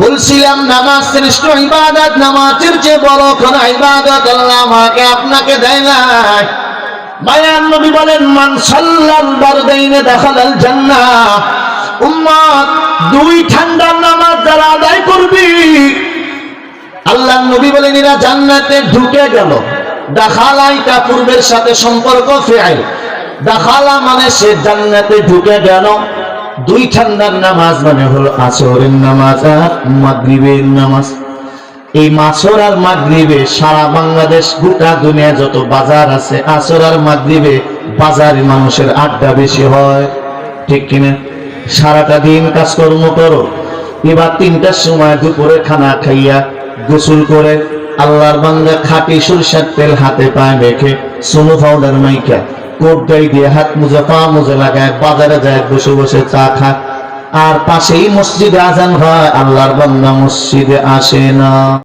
বলছিলাম নামাজ শ্রেষ্ঠ ইবাদত, নামাজের চেয়ে বড় কোন ইবাদত আল্লাহ আমাকে আপনাকে দেয় না। মায়ার নবী বলেন মান সাল্লাল বারদাইনে দাখালাল জান্নাহ। উম্মত, দুই ঠান্ডার নামাজ যারা আদায় করবি আল্লাহর নবী বলেন এরা জান্নাতে ঢুকে গেল। দাখালা এটা পূর্বের সাথে সম্পর্ক ফেআইল। দাখালা মানে সে জান্নাতে ঢুকে গেল। দুই ঠান্ডার নামাজ মানে হলো আসরের নামাজ আর মাগরিবের নামাজ। এই আসর আর মাগরিবে সারা বাংলাদেশ গোটা দুনিয়া যত বাজার আছে আসর আর মাগরিবে বাজারে মানুষের আড্ডা বেশি হয়, ঠিক কিনা? সারাটা দিন কাজকর্ম করো, এবার 3টার সময় দুপুরে খানা খাইয়া গোসল করে আল্লাহর বান্দা খাঁটি সরিষার তেল হাতে পায়ে মেখে সোনো পাউডার মাইকা কোট গাই দিয়ে হাত মুজা পা মুজা লাগায় বাজারে যায় বসে বসে চা খা, আর পাশেই মসজিদে আজান হয়, আল্লাহর বান্দা মসজিদে আসে না।